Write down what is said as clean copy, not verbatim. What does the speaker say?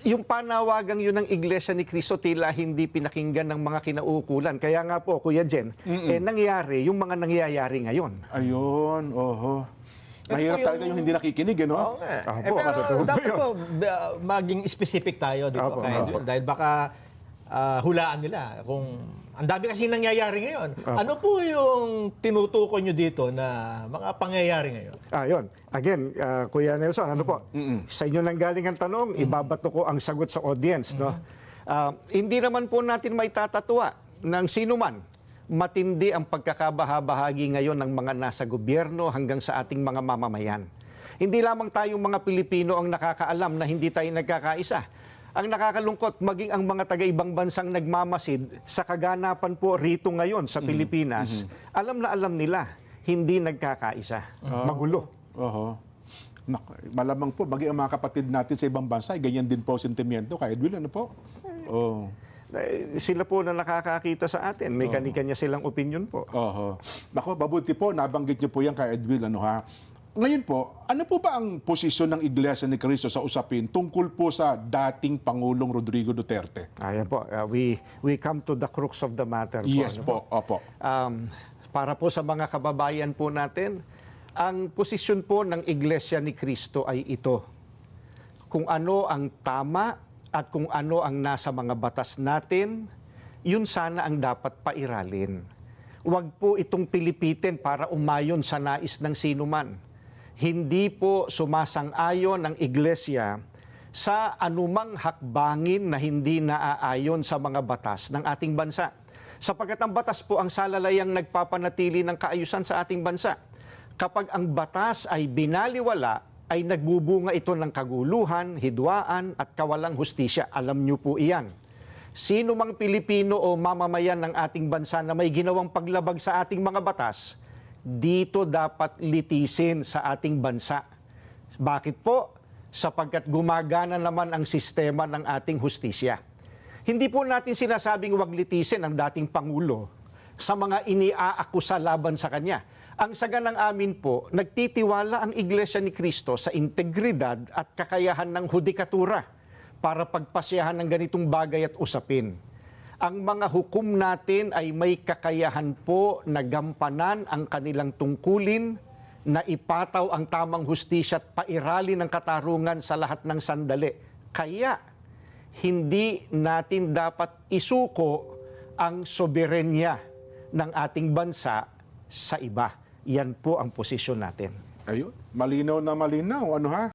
yung panawagang yun ng Iglesia ni Cristo tila hindi pinakinggan ng mga kinauukulan. Kaya nga po, Kuya Jen, nangyayari yung mga nangyayari ngayon. Ayun, oho. Mahirap talaga yung hindi nakikinig, no? Oo nga. Opo, Pero dapat po maging specific tayo dito. Opo, opo. Dahil baka hulaan nila kung ang dami kasi nangyayari ngayon. Ano po yung tinutukoy nyo dito na mga pangyayari ngayon? Yun. Again, Kuya Nelson, ano po? Sa inyo nang galing ang tanong, ibabato ko ang sagot sa audience. No? Hindi naman po natin may tatatwa ng sino man. Matindi ang pagkakabahabahagi ngayon ng mga nasa gobyerno hanggang sa ating mga mamamayan. Hindi lamang tayong mga Pilipino ang nakakaalam na hindi tayo nagkakaisa. Ang nakakalungkot, maging ang mga taga-ibang bansang nagmamasid sa kaganapan po rito ngayon sa Pilipinas, alam na alam nila, hindi nagkakaisa. Magulo. Oho. Malamang po, maging ang mga kapatid natin sa ibang bansa, ganyan din po sentimiento. Kaya Edwin, ano po? Oh. Sila po na nakakakita sa atin. May kanya-kanya silang opinion po. Oho. Nako, mabuti po, nabanggit niyo po yan kay Edwin, ano ha? Ngayon po, ano po ba ang posisyon ng Iglesia ni Cristo sa usapin tungkol po sa dating Pangulong Rodrigo Duterte? Ayan po, we come to the crux of the matter po. Yes ano po, opo. Para po sa mga kababayan po natin, ang posisyon po ng Iglesia ni Cristo ay ito. Kung ano ang tama at kung ano ang nasa mga batas natin, yun sana ang dapat pairalin. Huwag po itong pilipitin para umayon sa nais ng sinuman. Hindi po sumasang-ayon ang Iglesia sa anumang hakbangin na hindi naaayon sa mga batas ng ating bansa. Sapagkat ang batas po ang salalayang nagpapanatili ng kaayusan sa ating bansa. Kapag ang batas ay binaliwala, ay nagbubunga ito ng kaguluhan, hidwaan at kawalang hustisya. Alam niyo po iyan. Sino mang Pilipino o mamamayan ng ating bansa na may ginawang paglabag sa ating mga batas, dito dapat litisin sa ating bansa. Bakit po? Sapagkat gumagana naman ang sistema ng ating hustisya. Hindi po natin sinasabing wag litisin ang dating Pangulo sa mga iniaakusa laban sa kanya. Ang saganang amin po, nagtitiwala ang Iglesia ni Cristo sa integridad at kakayahan ng hudikatura para pagpasyahan ng ganitong bagay at usapin. Ang mga hukom natin ay may kakayahan po na gampanan ang kanilang tungkulin, na ipataw ang tamang hustisya at pairalin ng katarungan sa lahat ng sandali. Kaya, hindi natin dapat isuko ang soberenya ng ating bansa sa iba. Yan po ang posisyon natin. Ayun, malinaw na malinaw. Ano ha?